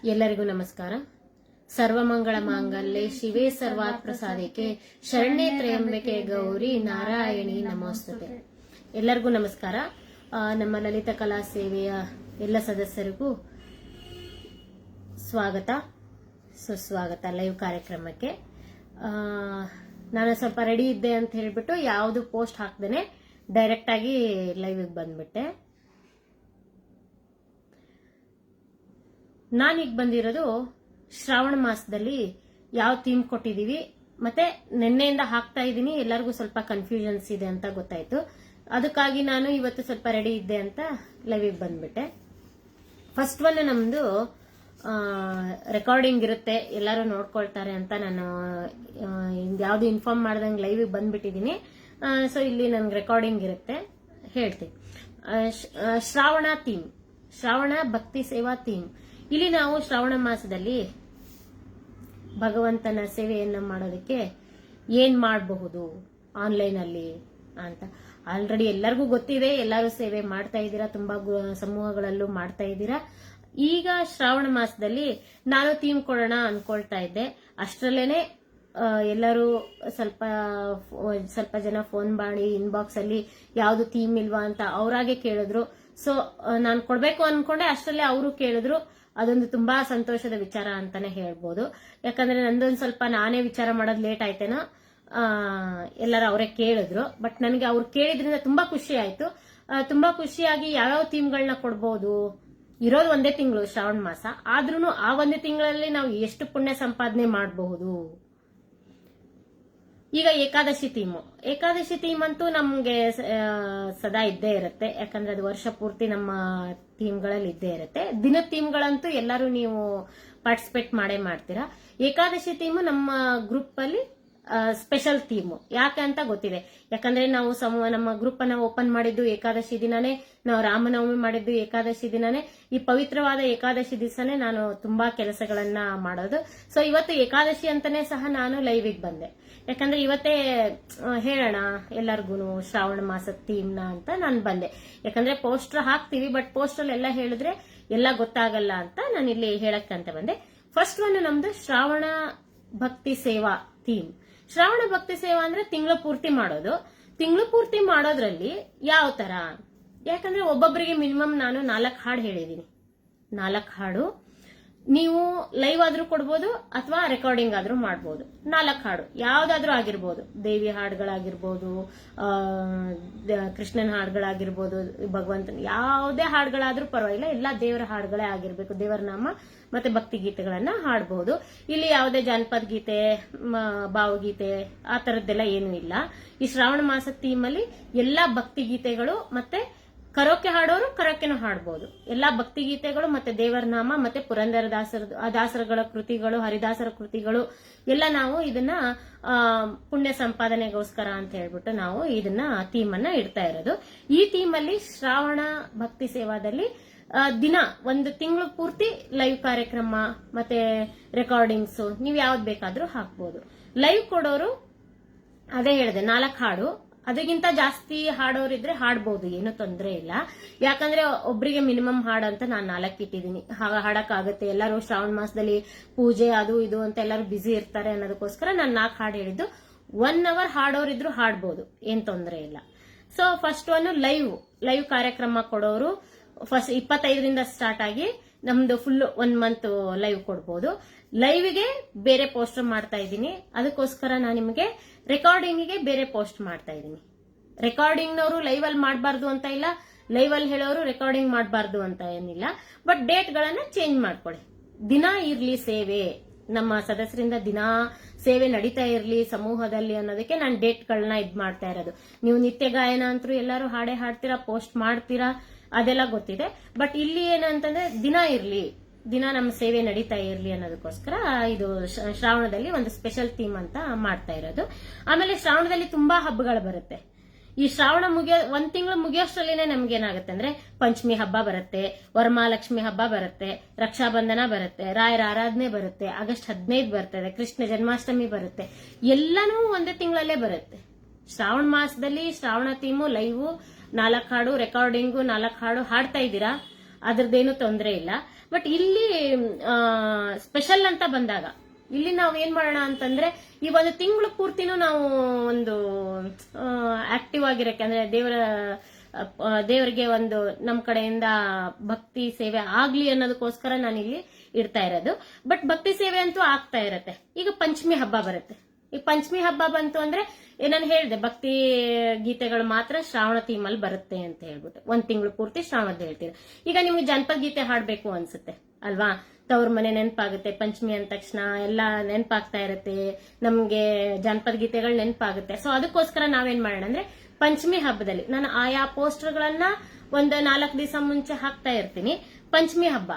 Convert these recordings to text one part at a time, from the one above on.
ಎಲ್ಲರಿಗೂ ನಮಸ್ಕಾರ. ಸರ್ವಮಂಗಳ ಮಾಂಗಲ್ಯೆ ಶಿವೇ ಸರ್ವಾತ್ ಪ್ರಸಾದಿಕೆ ಶರಣ್ಯೇ ತ್ರಯಂಬಕೆ ಗೌರಿ ನಾರಾಯಣಿ ನಮೋಸ್ತುತೆ. ಎಲ್ಲರಿಗೂ ನಮಸ್ಕಾರ. ನಮ್ಮ ಲಲಿತ ಕಲಾ ಸೇವೆಯ ಎಲ್ಲ ಸದಸ್ಯರಿಗೂ ಸ್ವಾಗತ ಸುಸ್ವಾಗತ ಲೈವ್ ಕಾರ್ಯಕ್ರಮಕ್ಕೆ. ನಾನು ಸ್ವಲ್ಪ ರೆಡಿ ಇದ್ದೆ ಅಂತ ಹೇಳ್ಬಿಟ್ಟು ಯಾವುದು ಪೋಸ್ಟ್ ಹಾಕ್ದೇನೆ ಡೈರೆಕ್ಟ್ ಆಗಿ ಲೈವ್ ಬಂದ್ಬಿಟ್ಟೆ. ನಾನೀಗ ಬಂದಿರೋದು ಶ್ರಾವಣ ಮಾಸದಲ್ಲಿ ಯಾವ ಥೀಮ್ ಕೊಟ್ಟಿದೀವಿ ಮತ್ತೆ ನಿನ್ನೆಯಿಂದ ಹಾಕ್ತಾ ಇದ್ದೀನಿ. ಎಲ್ಲರಿಗೂ ಸ್ವಲ್ಪ ಕನ್ಫ್ಯೂಷನ್ಸ್ ಇದೆ ಅಂತ ಗೊತ್ತಾಯ್ತು. ಅದಕ್ಕಾಗಿ ನಾನು ಇವತ್ತು ಸ್ವಲ್ಪ ರೆಡಿ ಇದ್ದೆ ಅಂತ ಲೈವ್ ಬಂದ್ಬಿಟ್ಟೆ. ಫಸ್ಟ್ ಒನ್ ನಮ್ದು ರೆಕಾರ್ಡಿಂಗ್ ಇರುತ್ತೆ, ಎಲ್ಲರೂ ನೋಡ್ಕೊಳ್ತಾರೆ ಅಂತ ನಾನು ಯಾವ್ದು ಇನ್ಫಾರ್ಮ್ ಮಾಡ್ದಂಗೆ ಲೈವ್ ಬಂದ್ಬಿಟ್ಟಿದ್ದೀನಿ. ಸೊ ಇಲ್ಲಿ ನನ್ಗೆ ರೆಕಾರ್ಡಿಂಗ್ ಇರುತ್ತೆ, ಹೇಳ್ತೀನಿ. ಶ್ರಾವಣ ಥೀಮ್, ಶ್ರಾವಣ ಭಕ್ತಿ ಸೇವಾ ಥೀಮ್. ಇಲ್ಲಿ ನಾವು ಶ್ರಾವಣ ಮಾಸದಲ್ಲಿ ಭಗವಂತನ ಸೇವೆಯನ್ನು ಮಾಡೋದಕ್ಕೆ ಏನ್ ಮಾಡಬಹುದು ಆನ್ಲೈನ್ ಅಲ್ಲಿ ಅಂತ ಆಲ್ರೆಡಿ ಎಲ್ಲರಿಗೂ ಗೊತ್ತಿದೆ. ಎಲ್ಲರೂ ಸೇವೆ ಮಾಡ್ತಾ ಇದ್ದೀರಾ, ತುಂಬಾ ಸಮೂಹಗಳಲ್ಲೂ ಮಾಡ್ತಾ ಇದ್ದೀರಾ. ಈಗ ಶ್ರಾವಣ ಮಾಸದಲ್ಲಿ ನಾನು ಥೀಮ್ ಕೊಡೋಣ ಅನ್ಕೊಳ್ತಾ ಇದ್ದೆ. ಅಷ್ಟರಲ್ಲೇನೆ ಎಲ್ಲರೂ ಸ್ವಲ್ಪ ಜನ ಫೋನ್ ಮಾಡಿ ಇನ್ಬಾಕ್ಸ್ ಅಲ್ಲಿ ಯಾವ್ದು ಥೀಮ್ ಇಲ್ವಾ ಅಂತ ಅವರಾಗೆ ಕೇಳಿದ್ರು. ಸೊ ನಾನು ಕೊಡ್ಬೇಕು ಅನ್ಕೊಂಡೆ, ಅಷ್ಟರಲ್ಲೇ ಅವರು ಕೇಳಿದ್ರು. ಅದೊಂದು ತುಂಬಾ ಸಂತೋಷದ ವಿಚಾರ ಅಂತಾನೆ ಹೇಳ್ಬೋದು. ಯಾಕಂದ್ರೆ ನಂದೊಂದು ಸ್ವಲ್ಪ ನಾನೇ ವಿಚಾರ ಮಾಡೋದು ಲೇಟ್ ಆಯ್ತೇನೋ, ಎಲ್ಲರೂ ಅವರೇ ಕೇಳಿದ್ರು. ಬಟ್ ನನಗೆ ಅವ್ರು ಕೇಳಿದ್ರಿಂದ ತುಂಬಾ ಖುಷಿ ಆಯ್ತು. ತುಂಬಾ ಖುಷಿಯಾಗಿ ಯಾವ್ಯಾವ ಥೀಮ್ಗಳನ್ನ ಕೊಡ್ಬೋದು, ಇರೋದು ಒಂದೇ ತಿಂಗಳು ಶ್ರಾವಣ ಮಾಸ, ಆದ್ರೂ ಆ ಒಂದೇ ತಿಂಗಳಲ್ಲಿ ನಾವು ಎಷ್ಟು ಪುಣ್ಯ ಸಂಪಾದನೆ ಮಾಡಬಹುದು. ಈಗ ಏಕಾದಶಿ ಥೀಮ್ ಅಂತೂ ನಮ್ಗೆ ಸದಾ ಇದ್ದೇ ಇರುತ್ತೆ. ಯಾಕಂದ್ರೆ ಅದು ವರ್ಷ ಪೂರ್ತಿ ನಮ್ಮ ಥೀಮ್ಗಳಲ್ಲಿ ಇದ್ದೇ ಇರುತ್ತೆ. ದಿನದ ಥೀಮ್ಗಳಂತೂ ಎಲ್ಲರೂ ನೀವು ಪಾರ್ಟಿಸಿಪೇಟ್ ಮಾಡೇ ಮಾಡ್ತೀರಾ. ಏಕಾದಶಿ ಥೀಮ್ ನಮ್ಮ ಗ್ರೂಪ್ ಅಲ್ಲಿ ಸ್ಪೆಷಲ್ ಥೀಮ್. ಯಾಕೆ ಅಂತ ಗೊತ್ತಿದೆ. ಯಾಕಂದ್ರೆ ನಾವು ನಮ್ಮ ಗ್ರೂಪ್ ಅನ್ನ ಓಪನ್ ಮಾಡಿದ್ದು ಏಕಾದಶಿ ದಿನಾನೇ, ನಾವು ರಾಮನವಮಿ ಮಾಡಿದ್ದು ಏಕಾದಶಿ ದಿನಾನೇ. ಈ ಪವಿತ್ರವಾದ ಏಕಾದಶಿ ದಿವಸನೇ ನಾನು ತುಂಬಾ ಕೆಲಸಗಳನ್ನ ಮಾಡೋದು. ಸೊ ಇವತ್ತು ಏಕಾದಶಿ ಅಂತಾನೆ ಸಹ ನಾನು ಲೈವಿಗೆ ಬಂದೆ. ಯಾಕಂದ್ರೆ ಇವತ್ತೇ ಹೇಳೋಣ ಎಲ್ಲರಿಗೂ ಶ್ರಾವಣ ಮಾಸದ ಥೀಮ್ನ ಅಂತ ನಾನು ಬಂದೆ. ಯಾಕಂದ್ರೆ ಪೋಸ್ಟರ್ ಹಾಕ್ತಿವಿ, ಬಟ್ ಪೋಸ್ಟರ್ ಎಲ್ಲ ಹೇಳಿದ್ರೆ ಎಲ್ಲ ಗೊತ್ತಾಗಲ್ಲ ಅಂತ ನಾನು ಇಲ್ಲಿ ಹೇಳಕ್ಕಂತ ಬಂದೆ. ಫಸ್ಟ್ ಒನ್ ನಮ್ದು ಶ್ರಾವಣ ಭಕ್ತಿ ಸೇವಾ ಥೀಮ್. ಶ್ರಾವಣ ಭಕ್ತಿ ಸೇವಾ ಅಂದ್ರೆ ತಿಂಗಳು ಪೂರ್ತಿ ಮಾಡೋದು. ತಿಂಗಳು ಪೂರ್ತಿ ಮಾಡೋದ್ರಲ್ಲಿ ಯಾವ ತರ, ಯಾಕಂದ್ರೆ ಒಬ್ಬೊಬ್ಬರಿಗೆ ಮಿನಿಮಮ್ ನಾನು 4 ಹಾಡು ಹೇಳಿದೀನಿ. 4 ಹಾಡು ನೀವು ಲೈವ್ ಆದ್ರೂ ಕೊಡ್ಬೋದು ಅಥವಾ ರೆಕಾರ್ಡಿಂಗ್ ಆದ್ರೂ ಮಾಡ್ಬೋದು. 4 ಹಾಡು ಯಾವ್ದಾದ್ರೂ ಆಗಿರ್ಬೋದು, ದೇವಿ ಹಾಡುಗಳಾಗಿರ್ಬೋದು, ಕೃಷ್ಣನ ಹಾಡುಗಳಾಗಿರ್ಬೋದು, ಭಗವಂತನ ಯಾವುದೇ ಹಾಡುಗಳಾದ್ರೂ ಪರವಾಗಿಲ್ಲ, ಎಲ್ಲ ದೇವರ ಹಾಡುಗಳೇ ಆಗಿರ್ಬೇಕು. ದೇವರ ನಾಮ ಮತ್ತೆ ಭಕ್ತಿ ಗೀತೆಗಳನ್ನ ಹಾಡಬಹುದು. ಇಲ್ಲಿ ಯಾವುದೇ ಜಾನಪದ ಗೀತೆ, ಭಾವಗೀತೆ ಆ ತರದ್ದೆಲ್ಲ ಏನೂ ಇಲ್ಲ. ಈ ಶ್ರಾವಣ ಮಾಸದ ಥೀಮಲ್ಲಿ ಎಲ್ಲಾ ಭಕ್ತಿ ಗೀತೆಗಳು ಮತ್ತೆ ಕರೋಕೆ ಹಾಡೋರು ಕರೋಕೆನೂ ಹಾಡಬಹುದು. ಎಲ್ಲಾ ಭಕ್ತಿ ಗೀತೆಗಳು ಮತ್ತೆ ದೇವರ ನಾಮ ಮತ್ತೆ ಪುರಂದರ ದಾಸರಗಳ ಕೃತಿಗಳು, ಹರಿದಾಸರ ಕೃತಿಗಳು ಎಲ್ಲ ನಾವು ಇದನ್ನ ಪುಣ್ಯ ಸಂಪಾದನೆಗೋಸ್ಕರ ಅಂತ ಹೇಳ್ಬಿಟ್ಟು ನಾವು ಇದನ್ನ ಥೀಮ್ ಅನ್ನ ಇಡ್ತಾ ಇರೋದು. ಈ ಥೀಮ್ ಅಲ್ಲಿ ಶ್ರಾವಣ ಭಕ್ತಿ ಸೇವಾದಲ್ಲಿ ದಿನ ಒಂದು ತಿಂಗಳು ಪೂರ್ತಿ ಲೈವ್ ಕಾರ್ಯಕ್ರಮ ಮತ್ತೆ ರೆಕಾರ್ಡಿಂಗ್ಸ್ ನೀವು ಯಾವ್ದು ಬೇಕಾದ್ರೂ ಹಾಕ್ಬೋದು. ಲೈವ್ ಕೊಡೋರು ಅದೇ ಹೇಳಿದೆ 4 ಹಾಡು, ಅದಕ್ಕಿಂತ ಜಾಸ್ತಿ ಹಾಡೋರಿದ್ರೆ ಹಾಡ್ಬೋದು, ಏನು ತೊಂದರೆ ಇಲ್ಲ. ಯಾಕಂದ್ರೆ ಒಬ್ರಿಗೆ ಮಿನಿಮಮ್ ಹಾಡು ಅಂತ ನಾನು 4 ಇಟ್ಟಿದ್ದೀನಿ. ಹಾಡಕ್ಕಾಗತ್ತೆ, ಎಲ್ಲರೂ ಶ್ರಾವಣ ಮಾಸದಲ್ಲಿ ಪೂಜೆ ಅದು ಇದು ಅಂತ ಎಲ್ಲರೂ ಬ್ಯುಸಿ ಇರ್ತಾರೆ ಅನ್ನೋದಕ್ಕೋಸ್ಕರ ನಾನು 4 ಹಾಡು ಹೇಳಿದ್ದು. 1 ಅವರ್ ಹಾಡೋರಿದ್ರು ಹಾಡ್ಬೋದು, ಏನ್ ತೊಂದರೆ ಇಲ್ಲ. ಸೊ ಫಸ್ಟ್ ಒನ್ ಲೈವ್ ಕಾರ್ಯಕ್ರಮ ಕೊಡೋರು ಫಸ್ಟ್ 25ರಿಂದ ಸ್ಟಾರ್ಟ್ ಆಗಿ ನಮ್ದು ಫುಲ್ 1 ಮಂತ್ ಲೈವ್ ಕೊಡ್ಬೋದು. ಲೈವ್ಗೆ ಬೇರೆ ಪೋಸ್ಟ್ ಮಾಡ್ತಾ ಇದ್ದೀನಿ, ಅದಕ್ಕೋಸ್ಕರ ನಾನು ನಿಮಗೆ ರೆಕಾರ್ಡಿಂಗ್ಗೆ ಬೇರೆ ಪೋಸ್ಟ್ ಮಾಡ್ತಾ ಇದ್ದೀನಿ. ರೆಕಾರ್ಡಿಂಗ್ನವರು ಲೈವ್ ಅಲ್ಲಿ ಮಾಡಬಾರ್ದು ಅಂತ ಇಲ್ಲ, ಲೈವ್ ಅಲ್ಲಿ ಹೇಳೋರು ರೆಕಾರ್ಡಿಂಗ್ ಮಾಡಬಾರ್ದು ಅಂತ ಏನಿಲ್ಲ. ಬಟ್ ಡೇಟ್ ಗಳನ್ನ ಚೇಂಜ್ ಮಾಡ್ಕೊಳ್ಳಿ. ದಿನ ಇರ್ಲಿ ಸೇವೆ, ನಮ್ಮ ಸದಸ್ಯರಿಂದ ದಿನಾ ಸೇವೆ ನಡೀತಾ ಇರ್ಲಿ ಸಮೂಹದಲ್ಲಿ ಅನ್ನೋದಕ್ಕೆ ನಾನು ಡೇಟ್ ಗಳನ್ನ ಇದ್ ಮಾಡ್ತಾ ಇರೋದು. ನೀವು ನಿತ್ಯ ಗಾಯನ ಅಂತೂ ಎಲ್ಲರೂ ಹಾಡೇ ಹಾಡ್ತೀರಾ, ಪೋಸ್ಟ್ ಮಾಡ್ತೀರಾ, ಅದೆಲ್ಲ ಗೊತ್ತಿದೆ. ಬಟ್ ಇಲ್ಲಿ ಏನಂತಂದ್ರೆ ದಿನ ನಮ್ಮ ಸೇವೆ ನಡೀತಾ ಇರ್ಲಿ ಅನ್ನೋದಕ್ಕೋಸ್ಕರ ಇದು ಶ್ರಾವಣದಲ್ಲಿ ಒಂದು ಸ್ಪೆಷಲ್ ಥೀಮ್ ಅಂತ ಮಾಡ್ತಾ ಇರೋದು. ಆಮೇಲೆ ಶ್ರಾವಣದಲ್ಲಿ ತುಂಬಾ ಹಬ್ಬಗಳು ಬರುತ್ತೆ. ಈ ಶ್ರಾವಣ 1 ತಿಂಗಳು ಮುಗಿಯೋಷ್ಟರಲ್ಲಿನೇ ನಮ್ಗೆ ಏನಾಗುತ್ತೆ ಅಂದ್ರೆ ಪಂಚಮಿ ಹಬ್ಬ ಬರುತ್ತೆ, ವರಮಹಾಲಕ್ಷ್ಮಿ ಹಬ್ಬ ಬರುತ್ತೆ, ರಕ್ಷಾಬಂಧನ ಬರುತ್ತೆ, ರಾಯರ ಆರಾಧನೆ ಬರುತ್ತೆ, ಆಗಸ್ಟ್ 15 ಬರ್ತದೆ, ಕೃಷ್ಣ ಜನ್ಮಾಷ್ಟಮಿ ಬರುತ್ತೆ. ಎಲ್ಲನೂ ಒಂದೇ ತಿಂಗಳಲ್ಲೇ ಬರುತ್ತೆ. ಶ್ರಾವಣ ಮಾಸದಲ್ಲಿ ಶ್ರಾವಣ ಥೀಮು ಲೈವ್ 4 ಹಾಡು, ರೆಕಾರ್ಡಿಂಗು 4 ಹಾಡು ಹಾಡ್ತಾ ಇದ್ದೀರಾ. ಅದ್ರದ್ದೇನು ತೊಂದರೆ ಇಲ್ಲ. ಬಟ್ ಇಲ್ಲಿ ಸ್ಪೆಷಲ್ ಅಂತ ಬಂದಾಗ ಇಲ್ಲಿ ನಾವು ಏನ್ ಮಾಡೋಣ ಅಂತಂದ್ರೆ, ಈ ಒಂದು ತಿಂಗಳು ಪೂರ್ತಿನೂ ನಾವು ಒಂದು ಆಕ್ಟಿವ್ ಆಗಿರಕ್ಕೆ, ಅಂದ್ರೆ ದೇವರಿಗೆ ಒಂದು ನಮ್ಮ ಕಡೆಯಿಂದ ಭಕ್ತಿ ಸೇವೆ ಆಗ್ಲಿ ಅನ್ನೋದಕ್ಕೋಸ್ಕರ ನಾನು ಇಲ್ಲಿ ಇಡ್ತಾ ಇರೋದು. ಬಟ್ ಭಕ್ತಿ ಸೇವೆ ಅಂತೂ ಆಗ್ತಾ ಇರತ್ತೆ. ಈಗ ಪಂಚಮಿ ಹಬ್ಬ ಬರುತ್ತೆ. ಈಗ ಪಂಚಮಿ ಹಬ್ಬ ಬಂತು ಅಂದ್ರೆ ನಾನು ಹೇಳಿದೆ, ಭಕ್ತಿ ಗೀತೆಗಳು ಮಾತ್ರ ಶ್ರಾವಣ ಥೀಮಲ್ಲಿ ಬರುತ್ತೆ ಅಂತ ಹೇಳ್ಬಿಟ್ಟು 1 ತಿಂಗಳು ಪೂರ್ತಿ ಶ್ರಾವಣದ ಹೇಳ್ತೀರಾ. ಈಗ ನಿಮ್ಗೆ ಜನಪದ ಗೀತೆ ಹಾಡ್ಬೇಕು ಅನ್ಸುತ್ತೆ ಅಲ್ವಾ, ತವ್ರ ಮನೆ ನೆನಪಾಗುತ್ತೆ, ಪಂಚಮಿ ಅಂದ ತಕ್ಷಣ ಎಲ್ಲ ನೆನಪಾಗ್ತಾ ಇರುತ್ತೆ, ನಮ್ಗೆ ಜನಪದ ಗೀತೆಗಳು ನೆನಪಾಗುತ್ತೆ. ಸೊ ಅದಕ್ಕೋಸ್ಕರ ನಾವೇನ್ ಮಾಡೋಣ ಅಂದ್ರೆ, ಪಂಚಮಿ ಹಬ್ಬದಲ್ಲಿ ನಾನು ಆಯಾ ಪೋಸ್ಟರ್ಗಳನ್ನ ಒಂದು 4 ದಿವಸ ಮುಂಚೆ ಹಾಕ್ತಾ ಇರ್ತೀನಿ. ಪಂಚಮಿ ಹಬ್ಬ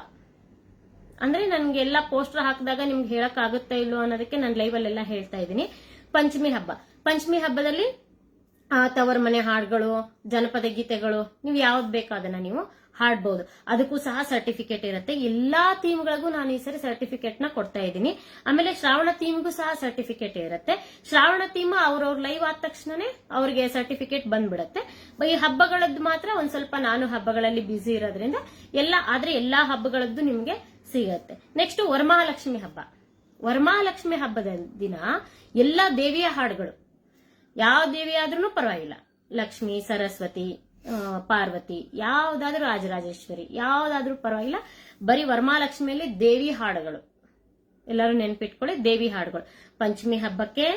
ಅಂದ್ರೆ ನನ್ಗೆ ಎಲ್ಲಾ ಪೋಸ್ಟರ್ ಹಾಕಿದಾಗ ನಿಮ್ಗೆ ಹೇಳಕ್ ಆಗುತ್ತಾ ಇಲ್ಲೋ ಅನ್ನೋದಕ್ಕೆ ನಾನು ಲೈವ್ ಅಲ್ಲೆಲ್ಲ ಹೇಳ್ತಾ ಇದ್ದೀನಿ. ಪಂಚಮಿ ಹಬ್ಬದಲ್ಲಿ ತವರ ಮನೆ ಹಾಡುಗಳು, ಜನಪದ ಗೀತೆಗಳು, ನೀವು ಯಾವ್ದು ಬೇಕೋ ಅದನ್ನ ನೀವು ಹಾಡ್ಬಹುದು. ಅದಕ್ಕೂ ಸಹ ಸರ್ಟಿಫಿಕೇಟ್ ಇರುತ್ತೆ. ಎಲ್ಲಾ ಥೀಮ್ಗಳಿಗೂ ನಾನು ಈ ಸರಿ ಸರ್ಟಿಫಿಕೇಟ್ ನ ಕೊಡ್ತಾ ಇದ್ದೀನಿ. ಆಮೇಲೆ ಶ್ರಾವಣ ಥೀಮ್ಗೂ ಸಹ ಸರ್ಟಿಫಿಕೇಟ್ ಇರುತ್ತೆ. ಶ್ರಾವಣ ಥೀಮ್ ಅವ್ರವ್ರ ಲೈವ್ ಆದ ತಕ್ಷಣನೇ ಅವ್ರಿಗೆ ಸರ್ಟಿಫಿಕೇಟ್ ಬಂದ್ಬಿಡುತ್ತೆ. ಈ ಹಬ್ಬಗಳದ್ದು ಮಾತ್ರ ಒಂದ್ ಸ್ವಲ್ಪ ನಾನು ಹಬ್ಬಗಳಲ್ಲಿ ಬ್ಯುಸಿ ಇರೋದ್ರಿಂದ ಎಲ್ಲಾ ಹಬ್ಬಗಳದ್ದು ನಿಮ್ಗೆ ಸಿಗತ್ತೆ. ನೆಕ್ಸ್ಟ್ ವರಮಹಾಲಕ್ಷ್ಮಿ ಹಬ್ಬ. ವರಮಹಾಲಕ್ಷ್ಮಿ ಹಬ್ಬದ ದಿನ ಎಲ್ಲಾ ದೇವಿಯ ಹಾಡುಗಳು, ಯಾವ ದೇವಿ ಆದ್ರೂ ಪರವಾಗಿಲ್ಲ, ಲಕ್ಷ್ಮಿ, ಸರಸ್ವತಿ, ಪಾರ್ವತಿ, ಯಾವ್ದಾದ್ರೂ ರಾಜರಾಜೇಶ್ವರಿ, ಯಾವ್ದಾದ್ರೂ ಪರವಾಗಿಲ್ಲ, ಬರೀ ವರಮಹಾಲಕ್ಷ್ಮಿಯಲ್ಲಿ ದೇವಿ ಹಾಡುಗಳು. ಎಲ್ಲರೂ ನೆನ್ಪಿಟ್ಕೊಳ್ಳಿ, ದೇವಿ ಹಾಡುಗಳು. ಪಂಚಮಿ ಹಬ್ಬಕ್ಕೆ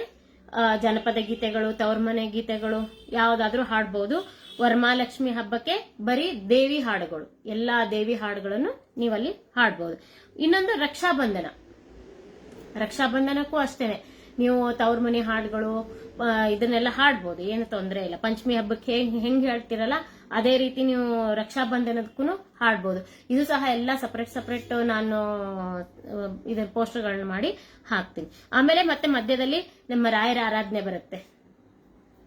ಜನಪದ ಗೀತೆಗಳು, ತವರ ಮನೆ ಗೀತೆಗಳು ಯಾವ್ದಾದ್ರೂ ಹಾಡ್ಬಹುದು. ವರಮಹಾಲಕ್ಷ್ಮಿ ಹಬ್ಬಕ್ಕೆ ಬರೀ ದೇವಿ ಹಾಡುಗಳು, ಎಲ್ಲಾ ದೇವಿ ಹಾಡುಗಳನ್ನು ನೀವಲ್ಲಿ ಹಾಡ್ಬಹುದು. ಇನ್ನೊಂದು ರಕ್ಷಾಬಂಧನಕ್ಕೂ ಅಷ್ಟೇನೆ, ನೀವು ತವ್ರ ಮನೆ ಹಾಡುಗಳು ಇದನ್ನೆಲ್ಲ ಹಾಡ್ಬೋದು, ಏನು ತೊಂದರೆ ಇಲ್ಲ. ಪಂಚಮಿ ಹಬ್ಬಕ್ಕೆ ಹೆಂಗ್ ಹೇಳ್ತಿರಲ್ಲ ಅದೇ ರೀತಿ ನೀವು ರಕ್ಷಾಬಂಧನಕ್ಕೂ ಹಾಡ್ಬೋದು. ಇದು ಸಹ ಎಲ್ಲ ಸಪರೇಟ್ ನಾನು ಇದರ ಪೋಸ್ಟರ್ಗಳನ್ನ ಮಾಡಿ ಹಾಕ್ತೀನಿ. ಆಮೇಲೆ ಮತ್ತೆ ಮಧ್ಯದಲ್ಲಿ ನಮ್ಮ ರಾಯರ ಆರಾಧನೆ ಬರುತ್ತೆ.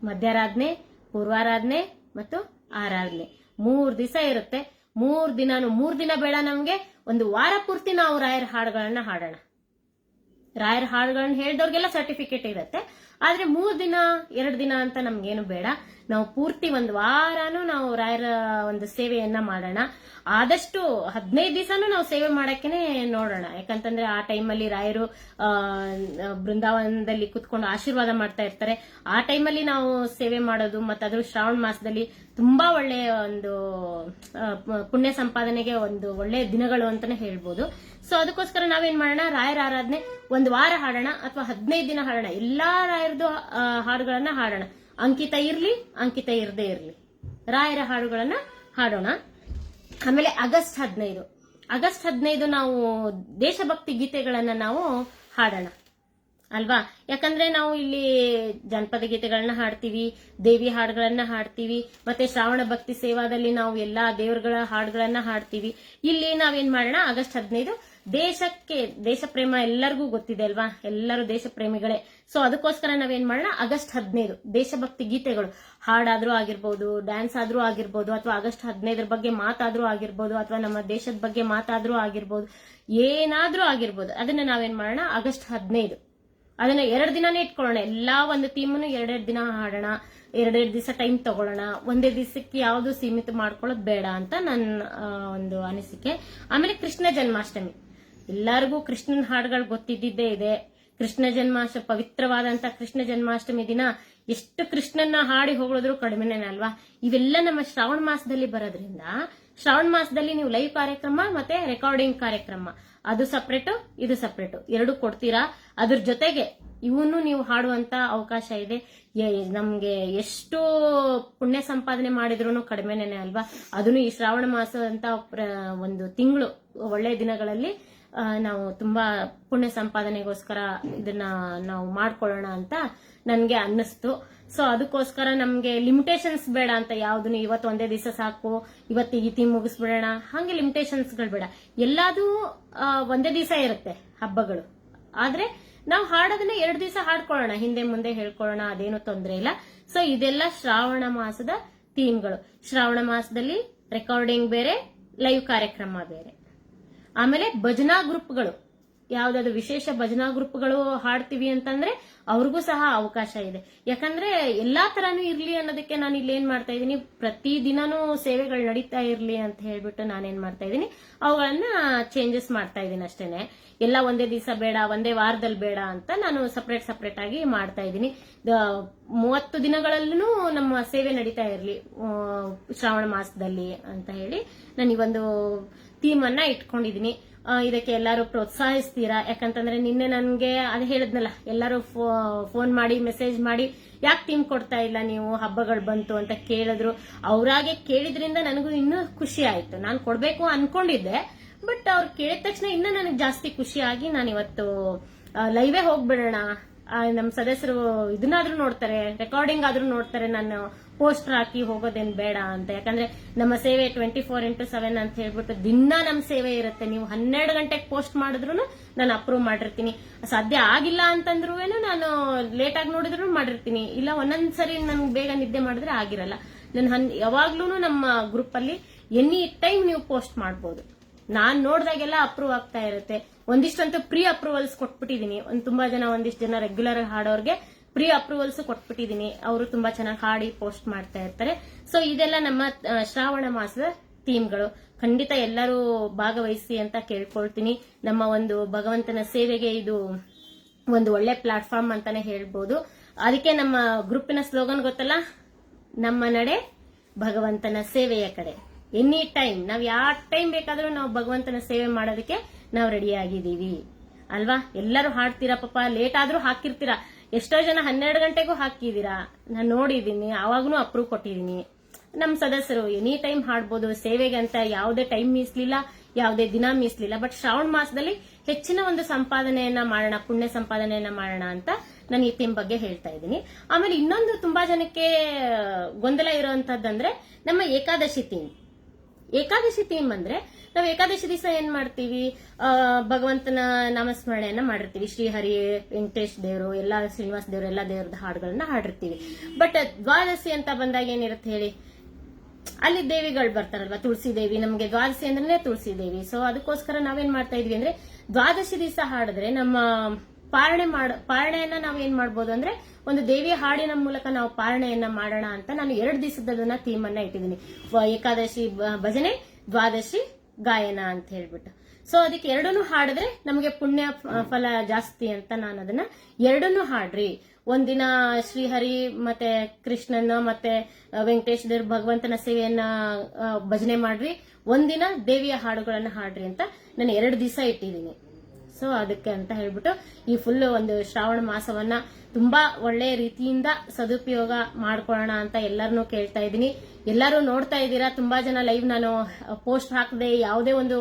ಮಧ್ಯಾರಾಧನೆ, ಪೂರ್ವಾರಾಧನೆ ಮತ್ತು ಆರಾಧನೆ 3 ದಿವಸ ಇರುತ್ತೆ. 3 ದಿನ ಬೇಡ, ನಮ್ಗೆ 1 ವಾರ ಪೂರ್ತಿ ನಾವು ರಾಯರ ಹಾಡುಗಳನ್ನ ಹಾಡೋಣ. ರಾಯರ ಹಾಡುಗಳನ್ನ ಹೇಳಿದವ್ರಿಗೆಲ್ಲ ಸರ್ಟಿಫಿಕೇಟ್ ಇರುತ್ತೆ. ಆದ್ರೆ 3 ದಿನ 2 ದಿನ ಅಂತ ನಮ್ಗೇನು ಬೇಡ. ನಾವು ಪೂರ್ತಿ 1 ವಾರನೂ ನಾವು ರಾಯರ ಒಂದು ಸೇವೆಯನ್ನ ಮಾಡೋಣ. ಆದಷ್ಟು 15 ದಿವಸನೂ ನಾವು ಸೇವೆ ಮಾಡಕ್ಕೇನೆ ನೋಡೋಣ. ಯಾಕಂತಂದ್ರೆ ಆ ಟೈಮಲ್ಲಿ ರಾಯರು ಬೃಂದಾವನದಲ್ಲಿ ಕುತ್ಕೊಂಡು ಆಶೀರ್ವಾದ ಮಾಡ್ತಾ ಇರ್ತಾರೆ. ಆ ಟೈಮಲ್ಲಿ ನಾವು ಸೇವೆ ಮಾಡೋದು, ಮತ್ತೆ ಅದು ಶ್ರಾವಣ ಮಾಸದಲ್ಲಿ ತುಂಬಾ ಒಳ್ಳೆಯ ಒಂದು ಪುಣ್ಯ ಸಂಪಾದನೆಗೆ ಒಂದು ಒಳ್ಳೆಯ ದಿನಗಳು ಅಂತಾನೆ ಹೇಳ್ಬೋದು. ಸೊ ಅದಕ್ಕೋಸ್ಕರ ನಾವೇನ್ ಮಾಡೋಣ, ರಾಯರ ಆರಾಧನೆ 1 ವಾರ ಹಾಡೋಣ ಅಥವಾ 15 ದಿನ ಹಾಡೋಣ. ಎಲ್ಲಾ ರಾಯರದು ಹಾಡುಗಳನ್ನ ಹಾಡೋಣ. ಅಂಕಿತ ಇರ್ಲಿ, ಅಂಕಿತ ಇರದೇ ಇರ್ಲಿ, ರಾಯರ ಹಾಡುಗಳನ್ನ ಹಾಡೋಣ. ಆಮೇಲೆ ಆಗಸ್ಟ್ 15 ನಾವು ದೇಶಭಕ್ತಿ ಗೀತೆಗಳನ್ನ ನಾವು ಹಾಡೋಣ ಅಲ್ವಾ. ಯಾಕಂದ್ರೆ ನಾವು ಇಲ್ಲಿ ಜನಪದ ಗೀತೆಗಳನ್ನ ಹಾಡ್ತೀವಿ, ದೇವಿ ಹಾಡುಗಳನ್ನ ಹಾಡ್ತೀವಿ, ಮತ್ತೆ ಶ್ರಾವಣ ಭಕ್ತಿ ಸೇವಾದಲ್ಲಿ ನಾವು ಎಲ್ಲಾ ದೇವರುಗಳ ಹಾಡುಗಳನ್ನ ಹಾಡ್ತೀವಿ. ಇಲ್ಲಿ ನಾವೇನ್ ಮಾಡೋಣ, ಆಗಸ್ಟ್ 15 ದೇಶ ಪ್ರೇಮ ಎಲ್ಲರಿಗೂ ಗೊತ್ತಿದೆ ಅಲ್ವಾ, ಎಲ್ಲರೂ ದೇಶ ಪ್ರೇಮಿಗಳೇ. ಸೊ ಅದಕ್ಕೋಸ್ಕರ ನಾವೇನ್ ಮಾಡೋಣ, ಆಗಸ್ಟ್ 15 ದೇಶಭಕ್ತಿ ಗೀತೆಗಳು ಹಾಡಾದ್ರೂ ಆಗಿರ್ಬೋದು, ಡ್ಯಾನ್ಸ್ ಆದ್ರೂ ಆಗಿರ್ಬೋದು, ಅಥವಾ ಆಗಸ್ಟ್ 15 ಬಗ್ಗೆ ಮಾತಾದ್ರೂ ಆಗಿರ್ಬೋದು, ಅಥವಾ ನಮ್ಮ ದೇಶದ ಬಗ್ಗೆ ಮಾತಾದ್ರೂ ಆಗಿರ್ಬೋದು, ಏನಾದ್ರೂ ಆಗಿರ್ಬೋದು, ಅದನ್ನ ನಾವೇನ್ ಮಾಡೋಣ, ಆಗಸ್ಟ್ 15 ಅದನ್ನ 2 ದಿನಾನೇ ಇಟ್ಕೊಳ್ಳೋಣ. ಎಲ್ಲಾ ಒಂದು ಥೀಮ್ನು 2 ದಿನ ಹಾಡೋಣ. 2 ದಿವಸ ಟೈಮ್ ತಗೊಳ್ಳೋಣ. ಒಂದೇ ದಿವಸಕ್ಕೆ ಯಾವ್ದು ಸೀಮಿತ ಮಾಡ್ಕೊಳ್ಳೋದು ಬೇಡ ಅಂತ ನನ್ನ ಒಂದು ಅನಿಸಿಕೆ. ಆಮೇಲೆ ಕೃಷ್ಣ ಜನ್ಮಾಷ್ಟಮಿ, ಎಲ್ಲರಿಗೂ ಕೃಷ್ಣನ ಹಾಡುಗಳು ಗೊತ್ತಿದ್ದೇ ಇದೆ. ಕೃಷ್ಣ ಜನ್ಮಾಷ್ಟಮಿ, ಪವಿತ್ರವಾದಂತ ಕೃಷ್ಣ ಜನ್ಮಾಷ್ಟಮಿ ದಿನ ಎಷ್ಟು ಕೃಷ್ಣನ್ನ ಹಾಡಿ ಹೋಗಳಿದ್ರು ಕಡಿಮೆನೇ ಅಲ್ವಾ. ಇವೆಲ್ಲ ನಮ್ಮ ಶ್ರಾವಣ ಮಾಸದಲ್ಲಿ ಬರೋದ್ರಿಂದ, ಶ್ರಾವಣ ಮಾಸದಲ್ಲಿ ನೀವು ಲೈವ್ ಕಾರ್ಯಕ್ರಮ ಮತ್ತೆ ರೆಕಾರ್ಡಿಂಗ್ ಕಾರ್ಯಕ್ರಮ, ಅದು ಸಪ್ರೇಟು ಇದು ಸಪ್ರೇಟು 2 ಕೊಡ್ತೀರಾ. ಅದ್ರ ಜೊತೆಗೆ ಇವನು ನೀವು ಹಾಡುವಂತ ಅವಕಾಶ ಇದೆ. ನಮ್ಗೆ ಎಷ್ಟು ಪುಣ್ಯ ಸಂಪಾದನೆ ಮಾಡಿದ್ರು ಕಡಿಮೆನೇ ಅಲ್ವಾ. ಅದನ್ನು ಈ ಶ್ರಾವಣ ಮಾಸ ಅಂತ ಒಂದು ತಿಂಗಳು ಒಳ್ಳೆಯ ದಿನಗಳಲ್ಲಿ ನಾವು ತುಂಬಾ ಪುಣ್ಯ ಸಂಪಾದನೆಗೋಸ್ಕರ ಇದನ್ನ ನಾವು ಮಾಡ್ಕೊಳ್ಳೋಣ ಅಂತ ನನ್ಗೆ ಅನ್ನಿಸ್ತು. ಸೊ ಅದಕ್ಕೋಸ್ಕರ ನಮ್ಗೆ ಲಿಮಿಟೇಷನ್ಸ್ ಬೇಡ ಅಂತ, ಯಾವ್ದು ಇವತ್ತು ಒಂದೇ ದಿವಸ ಸಾಕು, ಇವತ್ತು ಈ ಥೀಮ್ ಮುಗಿಸ್ಬಿಡೋಣ, ಹಂಗೆ ಲಿಮಿಟೇಷನ್ಸ್ಗಳು ಬೇಡ. ಎಲ್ಲಾದು ಒಂದೇ ದಿವಸ ಇರುತ್ತೆ ಹಬ್ಬಗಳು. ಆದ್ರೆ ನಾವು ಹಾಡೋದನ್ನ 2 ದಿವಸ ಹಾಡ್ಕೊಳ್ಳೋಣ, ಹಿಂದೆ ಮುಂದೆ ಹೇಳ್ಕೊಳ್ಳೋಣ, ಅದೇನು ತೊಂದರೆ ಇಲ್ಲ. ಸೊ ಇದೆಲ್ಲ ಶ್ರಾವಣ ಮಾಸದ ಥೀಮ್ಗಳು. ಶ್ರಾವಣ ಮಾಸದಲ್ಲಿ ರೆಕಾರ್ಡಿಂಗ್ ಬೇರೆ, ಲೈವ್ ಕಾರ್ಯಕ್ರಮ ಬೇರೆ. ಆಮೇಲೆ ಭಜನಾ ಗ್ರೂಪ್ಗಳು, ಯಾವ್ದಾದ್ರು ವಿಶೇಷ ಭಜನಾ ಗ್ರೂಪ್ಗಳು ಹಾಡ್ತೀವಿ ಅಂತಂದ್ರೆ ಅವ್ರಿಗೂ ಸಹ ಅವಕಾಶ ಇದೆ. ಯಾಕಂದ್ರೆ ಎಲ್ಲಾ ತರಾನು ಇರ್ಲಿ ಅನ್ನೋದಕ್ಕೆ ನಾನು ಇಲ್ಲಿ ಏನ್ ಮಾಡ್ತಾ ಇದೀನಿ, ಪ್ರತಿ ದಿನಾನು ಸೇವೆಗಳು ನಡೀತಾ ಇರ್ಲಿ ಅಂತ ಹೇಳ್ಬಿಟ್ಟು ನಾನೇನ್ ಮಾಡ್ತಾ ಇದೀನಿ, ಅವುಗಳನ್ನ ಚೇಂಜಸ್ ಮಾಡ್ತಾ ಇದೀನಿ ಅಷ್ಟೇನೆ. ಎಲ್ಲ ಒಂದೇ ದಿವಸ ಬೇಡ, ಒಂದೇ ವಾರದಲ್ಲಿ ಬೇಡ ಅಂತ ನಾನು ಸಪರೇಟ್ ಆಗಿ ಮಾಡ್ತಾ ಇದೀನಿ. 30 ದಿನಗಳಲ್ಲೂ ನಮ್ಮ ಸೇವೆ ನಡೀತಾ ಇರ್ಲಿ ಶ್ರಾವಣ ಮಾಸದಲ್ಲಿ ಅಂತ ಹೇಳಿ ನಾನು ಈ ಒಂದು ಥೀಮ್ ಅನ್ನ ಇಟ್ಕೊಂಡಿದೀನಿ. ಇದಕ್ಕೆ ಎಲ್ಲರೂ ಪ್ರೋತ್ಸಾಹಿಸ್ತೀರಾ? ಯಾಕಂತಂದ್ರೆ ನಿನ್ನೆ ನನ್ಗೆ ಅದು ಹೇಳಿದ್ನಲ್ಲ, ಎಲ್ಲರೂ ಫೋನ್ ಮಾಡಿ ಮೆಸೇಜ್ ಮಾಡಿ ಯಾಕೆ ಥೀಮ್ ಕೊಡ್ತಾ ಇಲ್ಲ ನೀವು, ಹಬ್ಬಗಳು ಬಂತು ಅಂತ ಕೇಳಿದ್ರು. ಅವರಾಗೆ ಕೇಳಿದ್ರಿಂದ ನನಗೂ ಇನ್ನೂ ಖುಷಿ ಆಯ್ತು. ನಾನು ಕೊಡ್ಬೇಕು ಅನ್ಕೊಂಡಿದ್ದೆ, ಬಟ್ ಅವ್ರು ಕೇಳಿದ ತಕ್ಷಣ ಇನ್ನೂ ನನಗೆ ಜಾಸ್ತಿ ಖುಷಿ ಆಗಿ ನಾನು ಇವತ್ತು ಲೈವೇ ಹೋಗ್ಬಿಡೋಣ, ನಮ್ಮ ಸದಸ್ಯರು ಇದನ್ನಾದ್ರೂ ನೋಡ್ತಾರೆ, ರೆಕಾರ್ಡಿಂಗ್ ಆದ್ರೂ ನೋಡ್ತಾರೆ, ನಾನು ಪೋಸ್ಟರ್ ಹಾಕಿ ಹೋಗೋದೇನ್ ಬೇಡ ಅಂತ. ಯಾಕಂದ್ರೆ ನಮ್ಮ ಸೇವೆ 24x7 ಅಂತ ಹೇಳ್ಬಿಟ್ಟು ದಿನ ನಮ್ಮ ಸೇವೆ ಇರುತ್ತೆ. ನೀವು 12 ಗಂಟೆಗೆ ಪೋಸ್ಟ್ ಮಾಡಿದ್ರು ನಾನು ಅಪ್ರೂವ್ ಮಾಡಿರ್ತೀನಿ. ಸಾಧ್ಯ ಆಗಿಲ್ಲ ಅಂತಂದ್ರೂ ನಾನು ಲೇಟ್ ಆಗಿ ನೋಡಿದ್ರು ಮಾಡಿರ್ತೀನಿ. ಇಲ್ಲ ಒಂದೊಂದ್ಸರಿ ನನ್ಗೆ ಬೇಗ ನಿದ್ದೆ ಮಾಡಿದ್ರೆ ಆಗಿರಲ್ಲ. ನಾನು ಯಾವಾಗ್ಲೂ ನಮ್ಮ ಗ್ರೂಪ್ ಅಲ್ಲಿ ಎನಿ ಟೈಮ್ ನೀವು ಪೋಸ್ಟ್ ಮಾಡಬಹುದು. ನಾನ್ ನೋಡ್ದಾಗೆಲ್ಲ ಅಪ್ರೂವ್ ಆಗ್ತಾ ಇರುತ್ತೆ. ಒಂದಿಷ್ಟಂತೂ ಪ್ರೀ ಅಪ್ರೂವಲ್ಸ್ ಕೊಟ್ಬಿಟ್ಟಿದೀನಿ. ತುಂಬಾ ಜನ, ಒಂದಿಷ್ಟು ಜನ ರೆಗ್ಯುಲರ್ ಹಾಡೋರ್ಗೆ ಪ್ರೀ ಅಪ್ರೂವಲ್ಸ್ ಕೊಟ್ಬಿಟ್ಟಿದೀನಿ. ಅವರು ತುಂಬಾ ಚೆನ್ನಾಗಿ ಹಾಡಿ ಪೋಸ್ಟ್ ಮಾಡ್ತಾ ಇರ್ತಾರೆ. ಸೊ ಇದೆಲ್ಲ ನಮ್ಮ ಶ್ರಾವಣ ಮಾಸದ ಥೀಮ್ಗಳು. ಖಂಡಿತ ಎಲ್ಲರೂ ಭಾಗವಹಿಸಿ ಅಂತ ಕೇಳ್ಕೊಳ್ತೀನಿ. ನಮ್ಮ ಒಂದು ಭಗವಂತನ ಸೇವೆಗೆ ಇದು ಒಂದು ಒಳ್ಳೆ ಪ್ಲಾಟ್ಫಾರ್ಮ್ ಅಂತಾನೆ ಹೇಳ್ಬೋದು. ಅದಕ್ಕೆ ನಮ್ಮ ಗ್ರೂಪಿನ ಸ್ಲೋಗನ್ ಗೊತ್ತಲ್ಲ, ನಮ್ಮ ನಡೆ ಭಗವಂತನ ಸೇವೆಯ ಕಡೆ. ಎನಿ ಟೈಮ್ ನಾವ್ ಯಾವ ಟೈಮ್ ಬೇಕಾದ್ರೂ ನಾವು ಭಗವಂತನ ಸೇವೆ ಮಾಡೋದಕ್ಕೆ ನಾವು ರೆಡಿ ಆಗಿದೀವಿ ಅಲ್ವಾ? ಎಲ್ಲರೂ ಹಾಡ್ತೀರಾ, ಪಾಪ ಲೇಟ್ ಆದ್ರೂ ಹಾಕಿರ್ತೀರಾ. ಎಷ್ಟೋ ಜನ 12 ಗಂಟೆಗೂ ಹಾಕಿದೀರಾ, ನಾನು ನೋಡಿದೀನಿ. ಅವಾಗೂ ಅಪ್ರೂವ್ ಕೊಟ್ಟಿದೀನಿ. ನಮ್ ಸದಸ್ಯರು ಎನಿ ಟೈಮ್ ಹಾಡ್ಬೋದು. ಸೇವೆಗೆ ಅಂತ ಯಾವುದೇ ಟೈಮ್ ಮೀಸ್ಲಿಲ್ಲ, ಯಾವುದೇ ದಿನ ಮೀಸ್ಲಿಲ್ಲ. ಬಟ್ ಶ್ರಾವಣ ಮಾಸದಲ್ಲಿ ಹೆಚ್ಚಿನ ಒಂದು ಸಂಪಾದನೆಯನ್ನ ಮಾಡೋಣ, ಪುಣ್ಯ ಸಂಪಾದನೆಯನ್ನ ಮಾಡೋಣ ಅಂತ ನಾನು ಈ ಥೀಮ್ ಬಗ್ಗೆ ಹೇಳ್ತಾ ಇದ್ದೀನಿ. ಆಮೇಲೆ ಇನ್ನೊಂದು ತುಂಬಾ ಜನಕ್ಕೆ ಗೊಂದಲ ಇರುವಂತದ್ದಂದ್ರೆ ನಮ್ಮ ಏಕಾದಶಿ ಥೀಮ್. ಏಕಾದಶಿ ಥೀಮ್ ಅಂದ್ರೆ ನಾವು ಏಕಾದಶಿ ದಿವಸ ಏನ್ ಮಾಡ್ತೀವಿ, ಭಗವಂತನ ನಾಮಸ್ಮರಣೆಯನ್ನ ಮಾಡಿರ್ತೀವಿ. ಶ್ರೀಹರಿ, ವೆಂಕಟೇಶ್ ದೇವರು, ಎಲ್ಲಾ ಶ್ರೀನಿವಾಸ ದೇವರು, ಎಲ್ಲಾ ದೇವರದ ಹಾಡುಗಳನ್ನ ಹಾಡಿರ್ತೀವಿ. ಬಟ್ ದ್ವಾದಶಿ ಅಂತ ಬಂದಾಗ ಏನಿರುತ್ತೆ ಹೇಳಿ, ಅಲ್ಲಿ ದೇವಿಗಳು ಬರ್ತಾರಲ್ವಾ, ತುಳಸಿ ದೇವಿ. ನಮ್ಗೆ ದ್ವಾದಶಿ ಅಂದ್ರೆ ತುಳಸಿ ದೇವಿ. ಸೊ ಅದಕ್ಕೋಸ್ಕರ ನಾವೇನ್ ಮಾಡ್ತಾ ಇದೀವಿ ಅಂದ್ರೆ, ದ್ವಾದಶಿ ದಿವಸ ಹಾಡಿದ್ರೆ ನಮ್ಮ ಪಾರಣೆಯನ್ನ ನಾವೇನ್ ಮಾಡ್ಬೋದು ಅಂದ್ರೆ, ಒಂದು ದೇವಿಯ ಹಾಡಿನ ಮೂಲಕ ನಾವು ಪಾರಣೆಯನ್ನ ಮಾಡೋಣ ಅಂತ ನಾನು 2 ದಿವಸದನ್ನ ಥೀಮ್ ಅನ್ನ ಇಟ್ಟಿದ್ದೀನಿ. ಏಕಾದಶಿ ಭಜನೆ, ದ್ವಾದಶಿ ಗಾಯನ ಅಂತ ಹೇಳ್ಬಿಟ್ಟು. ಸೊ ಅದಕ್ಕೆ 2 ಹಾಡಿದ್ರೆ ನಮಗೆ ಪುಣ್ಯ ಫಲ ಜಾಸ್ತಿ ಅಂತ ನಾನು ಅದನ್ನ 2 ಹಾಡ್ರಿ. ಒಂದಿನ ಶ್ರೀಹರಿ ಮತ್ತೆ ಕೃಷ್ಣನ ಮತ್ತೆ ವೆಂಕಟೇಶ್ ದೇವ್ರ ಭಗವಂತನ ಸೇವೆಯನ್ನ ಭಜನೆ ಮಾಡ್ರಿ, ಒಂದಿನ ದೇವಿಯ ಹಾಡುಗಳನ್ನ ಹಾಡ್ರಿ ಅಂತ ನಾನು 2 ದಿವಸ ಇಟ್ಟಿದ್ದೀನಿ. ಸೊ ಅದಕ್ಕೆ ಅಂತ ಹೇಳ್ಬಿಟ್ಟು ಈ ಫುಲ್ ಒಂದು ಶ್ರಾವಣ ಮಾಸವನ್ನ ತುಂಬಾ ಒಳ್ಳೆ ರೀತಿಯಿಂದ ಸದುಪಯೋಗ ಮಾಡ್ಕೊಳ್ಳೋಣ ಅಂತ ಎಲ್ಲರನ್ನೂ ಕೇಳ್ತಾ ಇದ್ದೀನಿ. ಎಲ್ಲರೂ ನೋಡ್ತಾ ಇದ್ದೀರಾ. ತುಂಬಾ ಜನ ಲೈವ್ ನಾನು ಪೋಸ್ಟ್ ಹಾಕದೆ, ಯಾವುದೇ ಒಂದು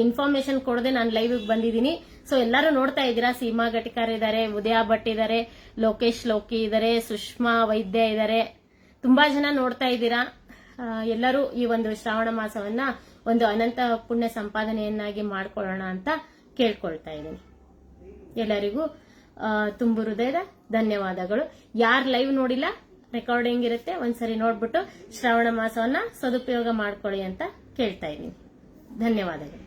ಇನ್ಫಾರ್ಮೇಶನ್ ಕೊಡದೆ ನಾನು ಲೈವ್ ಬಂದಿದ್ದೀನಿ. ಸೊ ಎಲ್ಲರೂ ನೋಡ್ತಾ ಇದ್ದೀರಾ. ಸೀಮಾ ಘಟಿಕಾರ್ ಇದಾರೆ, ಉದಯ ಭಟ್ ಇದಾರೆ, ಲೋಕೇಶ್ ಲೋಕಿ ಇದಾರೆ, ಸುಷ್ಮಾ ವೈದ್ಯ ಇದಾರೆ. ತುಂಬಾ ಜನ ನೋಡ್ತಾ ಇದ್ದೀರಾ. ಎಲ್ಲರೂ ಈ ಒಂದು ಶ್ರಾವಣ ಮಾಸವನ್ನ ಒಂದು ಅನಂತ ಪುಣ್ಯ ಸಂಪಾದನೆಯನ್ನಾಗಿ ಮಾಡ್ಕೊಳ್ಳೋಣ ಅಂತ ಕೇಳ್ಕೊಳ್ತಾ ಇದ್ದೀನಿ. ಎಲ್ಲರಿಗೂ ತುಂಬು ಹೃದಯದ ಧನ್ಯವಾದಗಳು. ಯಾರು ಲೈವ್ ನೋಡಿಲ್ಲ, ರೆಕಾರ್ಡಿಂಗ್ ಇರುತ್ತೆ, ಒಂದ್ಸರಿ ನೋಡ್ಬಿಟ್ಟು ಶ್ರಾವಣ ಮಾಸವನ್ನ ಸದುಪಯೋಗ ಮಾಡ್ಕೊಳ್ಳಿ ಅಂತ ಕೇಳ್ತಾ ಇದ್ದೀನಿ. ಧನ್ಯವಾದಗಳು.